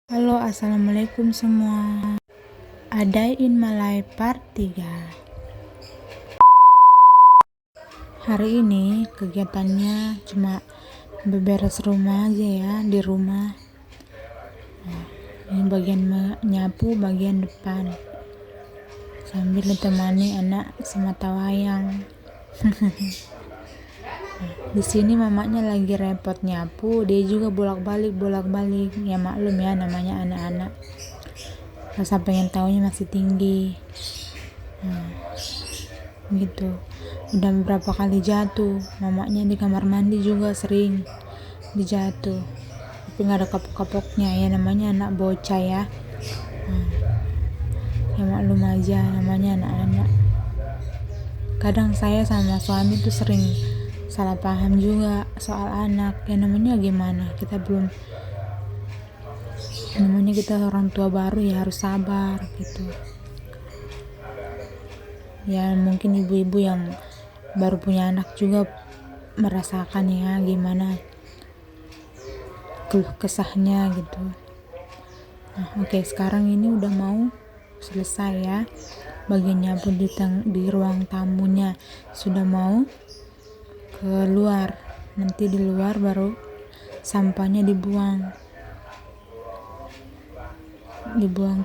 Halo, assalamualaikum semua. A Day in My Life Part 3. Hari ini kegiatannya cuma beberes rumah aja ya, di rumah. Ini bagian nyapu bagian depan, sambil ditemani anak semata wayang. Di sini mamanya lagi repot nyapu, dia juga bolak-balik. Ya maklum ya, namanya anak-anak. Rasa pengen taunya masih tinggi. Gitu. Udah beberapa kali jatuh. Mamanya di kamar mandi juga sering dijatuh. Tapi nggak ada kapok-kapoknya ya, namanya anak bocah ya. Ya maklum aja, namanya anak-anak. Kadang saya sama suami tuh sering salah paham juga soal anak. Ya namanya gimana, kita orang tua baru ya, harus sabar gitu. Ya mungkin ibu-ibu yang baru punya anak juga merasakan ya gimana keluh kesahnya gitu. Oke, sekarang ini udah mau selesai ya, bagian nyapu di ruang tamunya sudah mau keluar. Nanti di luar baru sampahnya dibuang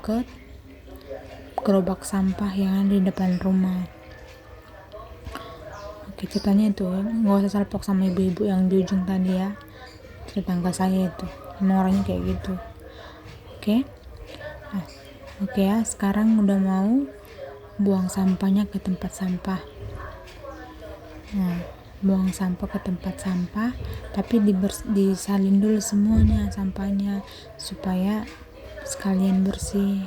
ke gerobak sampah yang ada di depan rumah. Oke, ceritanya itu nggak usah salpok sama ibu-ibu yang di ujung tadi ya, tetangga saya itu emang orangnya kayak gitu. Oke ya, sekarang udah mau buang sampahnya ke tempat sampah. Buang sampah ke tempat sampah, tapi disalin dulu semuanya sampahnya supaya sekalian bersih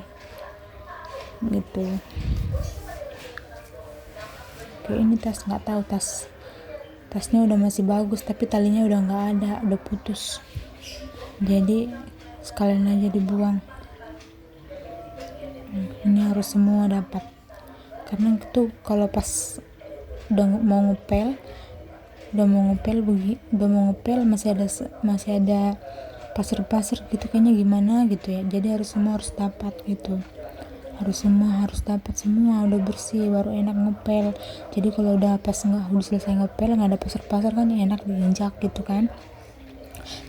gitu. Oke, ini tas, nggak tahu tasnya udah masih bagus tapi talinya udah nggak ada, udah putus, jadi sekalian aja dibuang. Ini harus semua dapat, karena itu kalau pas udah mau ngepel masih ada pasir gitu kayaknya gimana gitu ya, jadi semua harus dapat gitu. Harus dapat semua, udah bersih baru enak ngepel. Jadi kalau udah selesai ngepel nggak ada pasir kan enak diinjak gitu kan.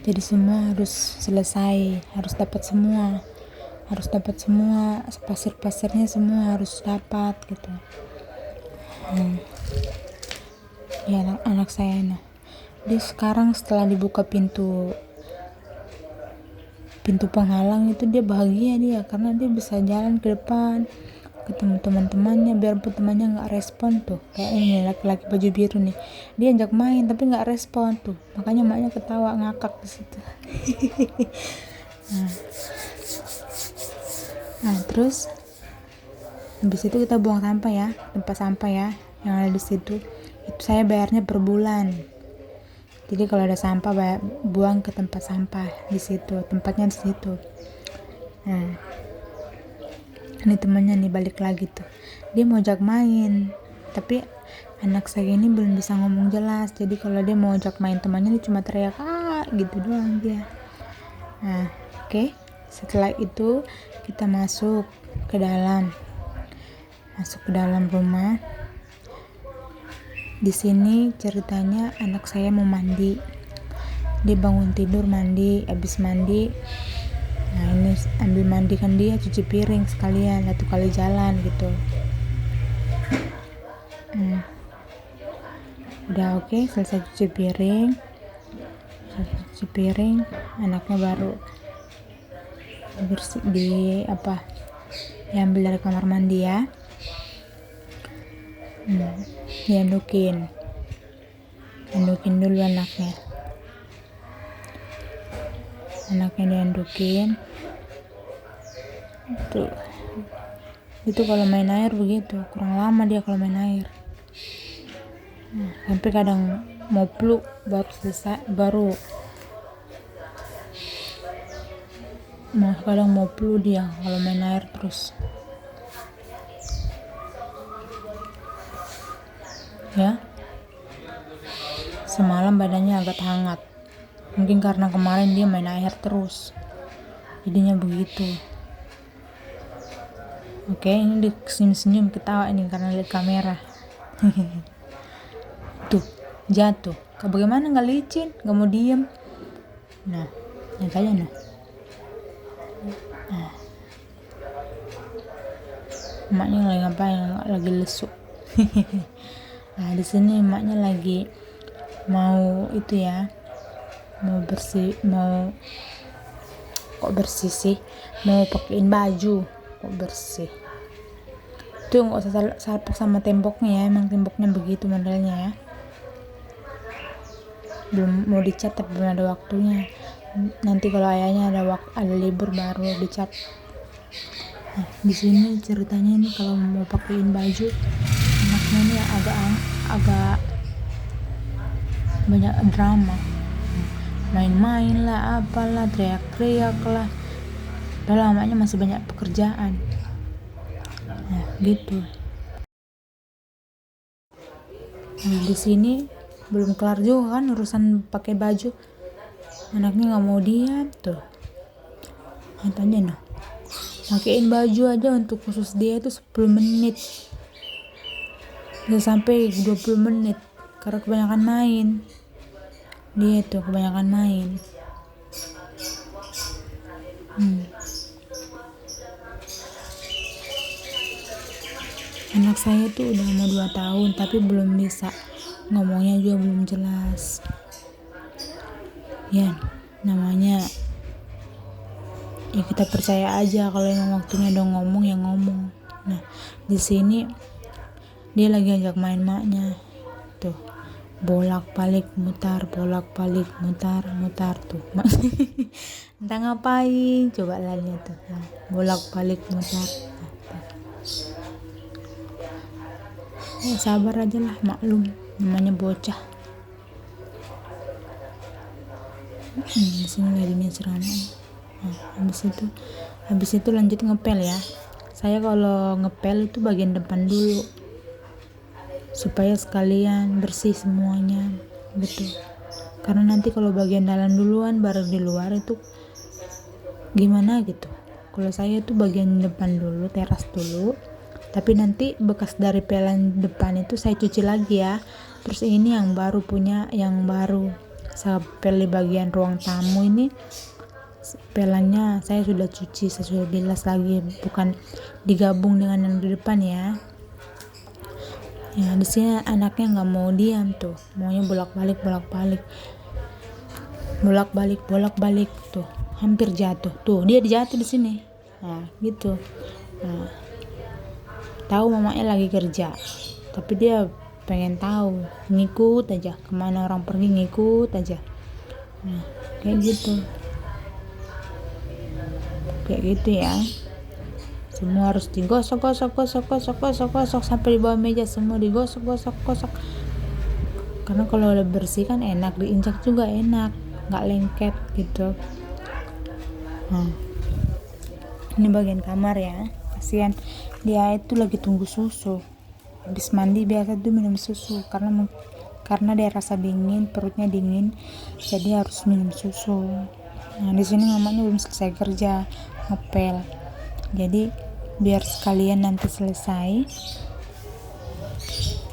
Jadi semua harus selesai, harus dapat semua pasirnya semua harus dapat gitu. Ya anak saya dia sekarang setelah dibuka pintu penghalang itu dia bahagia karena dia bisa jalan ke depan ketemu teman-temannya, biarpun temannya nggak respon tuh, kayak ini laki-laki baju biru nih, dia ajak main tapi nggak respon tuh, makanya maknya ketawa ngakak di situ. Terus habis itu kita buang sampah ya, tempat sampah ya yang ada di situ. Itu saya bayarnya per bulan. Jadi kalau ada sampah buang ke tempat sampah di situ, tempatnya di situ. Ini temannya nih balik lagi tuh, dia mau ajak main tapi anak saya ini belum bisa ngomong jelas, jadi kalau dia mau ajak main temannya dia cuma teriak gitu doang dia. Oke. Setelah itu kita masuk ke dalam rumah. Di sini ceritanya anak saya mau mandi, dia bangun tidur mandi, habis mandi ini ambil mandikan dia, cuci piring sekalian, 1 kali jalan gitu. Udah oke, selesai cuci piring, anaknya baru bersih diambil dari kamar mandi ya. Diandukin dulu anaknya diandukin. Itu kalau main air begitu, kurang lama dia kalau main air. Sampai kadang mau peluk baru selesai, kadang mau peluk dia kalau main air terus ya. Semalam badannya agak hangat, mungkin karena kemarin dia main air terus jadinya begitu. Oke, ini di senyum-senyum ketawa ini karena lihat kamera. Tuh, jatuh. Bagaimana nggak licin, nggak mau diem. Nah, yang kayak nah. Emaknya lagi ngapain? Lagi lesu. Nah, di sini emaknya lagi mau itu ya, mau bersih sih, mau pakein baju, kok bersih. Tuh nggak usah salpok sama temboknya ya, emang temboknya begitu modelnya ya. Belum mau dicat tapi belum ada waktunya. Nanti kalau ayahnya ada libur baru dicat. Nah, di sini ceritanya nih kalau mau pakein baju, anaknya nih agak banyak drama, main-main lah, apalah, teriak-teriak lah, padahal lamanya masih banyak pekerjaan. Nah, gitu. Nah, di sini belum kelar juga kan urusan pakai baju, anaknya nggak mau diam tuh. Tanya noh, pakein baju aja untuk khusus dia itu 10 menit, udah sampai 20 menit karena kebanyakan main. Dia tuh kebanyakan main. Anak saya tuh udah mau 2 tahun tapi belum bisa, ngomongnya juga belum jelas. Ya, namanya ya kita percaya aja kalau emang waktunya udah ngomong ya ngomong. Nah, di sini dia lagi ajak main maknya. Tuh, bolak-balik mutar tuh. Entah ngapain, coba lihat tuh. Nah, bolak-balik mutar. Sabar aja lah, maklum, namanya bocah. Di sini lagi ceramah. Nah, habis itu lanjut ngepel ya. Saya kalau ngepel itu bagian depan dulu supaya sekalian bersih semuanya gitu. Karena nanti kalau bagian dalam duluan baru di luar itu gimana gitu. Kalau saya tuh bagian depan dulu, teras dulu, tapi nanti bekas dari pelan depan itu saya cuci lagi ya. Terus ini yang baru saya pel di bagian ruang tamu ini, pelannya saya sudah cuci, saya sudah bilas lagi, bukan digabung dengan yang di depan ya. Ya, di sini anaknya nggak mau diam tuh, maunya bolak-balik tuh, hampir jatuh tuh, dia jatuh di sini. Nah, gitu. Nah, tahu mamanya lagi kerja, tapi dia pengen tahu, ngikut aja kemana orang pergi, ngikut aja. Nah, kayak gitu ya. Semua harus digosok sampai di bawah meja, semua digosok. Karena kalau udah bersih kan enak, diinjak juga enak, nggak lengket gitu. Nah, ini bagian kamar ya. Kasihan dia itu lagi tunggu susu. Habis mandi biasa tuh minum susu karena dia rasa dingin, perutnya dingin, jadi harus minum susu. Nah, di sini mamanya belum selesai kerja ngepel. Jadi biar sekalian nanti selesai,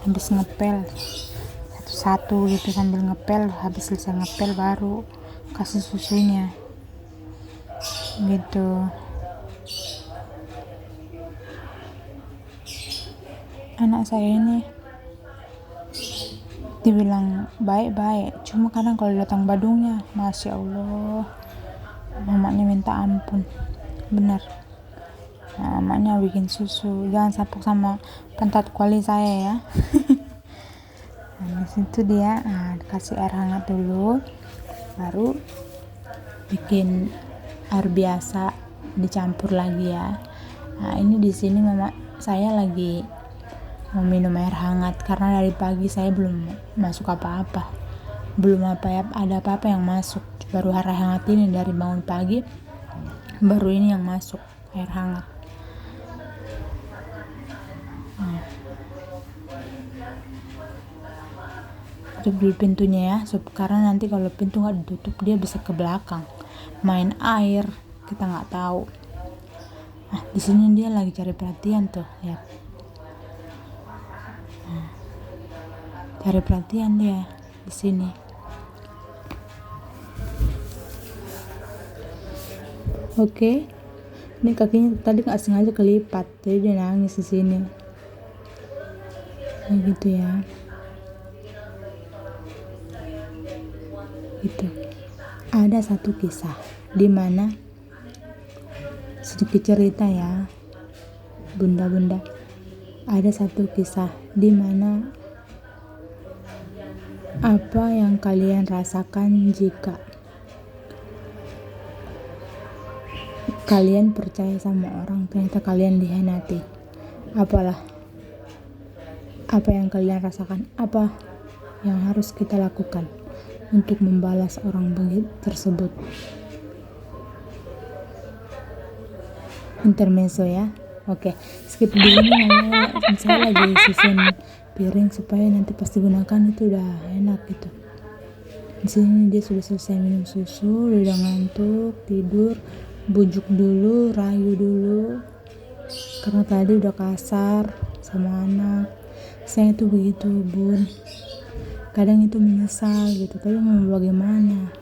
habis ngepel satu-satu gitu sambil ngepel, habis selesai ngepel baru kasih susunya gitu. Anak saya ini dibilang baik-baik, cuma kadang kalau datang badungnya, Masya Allah, mamanya minta ampun, bener. Nah, mamanya bikin susu, jangan sapuk sama pantat kuali saya ya. Nah, di situ dia kasih air hangat dulu, baru bikin air biasa dicampur lagi ya. Nah, ini di sini mama saya lagi mau minum air hangat karena dari pagi saya belum masuk apa-apa, ada apa-apa yang masuk, baru air hangat ini dari bangun pagi, baru ini yang masuk air hangat. Tutup dulu pintunya ya, karena nanti kalau pintu nggak ditutup dia bisa ke belakang main air. kita nggak tahu. Nah, di sini dia lagi cari perhatian tuh, lihat. Nah, cari perhatian dia di sini. Oke, ini kakinya tadi nggak sengaja kelipat, jadi dia nangis di sini. Nah, gitu ya. Gitu. Ada satu kisah di mana, sedikit cerita ya, bunda-bunda. Ada satu kisah di mana apa yang kalian rasakan jika kalian percaya sama orang, ternyata kalian dikhianati. Apa yang kalian rasakan? Apa yang harus kita lakukan untuk membalas orang begitu tersebut? Intermezzo ya. Oke, skip dulu nih, saya lagi susun piring supaya nanti pas digunakan itu udah enak gitu. Di sini dia sudah selesai minum susu, udah ngantuk, tidur, bujuk dulu, rayu dulu, karena tadi udah kasar sama anak. Saya tuh begitu, bun, kadang itu menyesal gitu, tapi mau bagaimana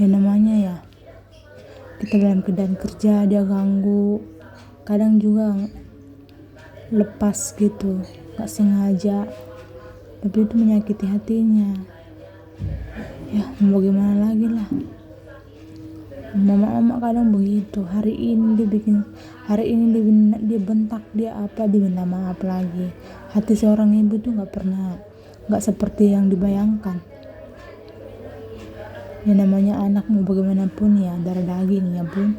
ya, namanya ya kita dalam keadaan kerja, dia ganggu, kadang juga lepas gitu, gak sengaja, tapi itu menyakiti hatinya. Ya mau bagaimana lagi lah, mama kadang begitu. Hari ini dia bentak, dia apa, diminta maaf lagi. Hati seorang ibu tuh gak seperti yang dibayangkan. Ya namanya anak mau bagaimanapun ya darah daging ya bun.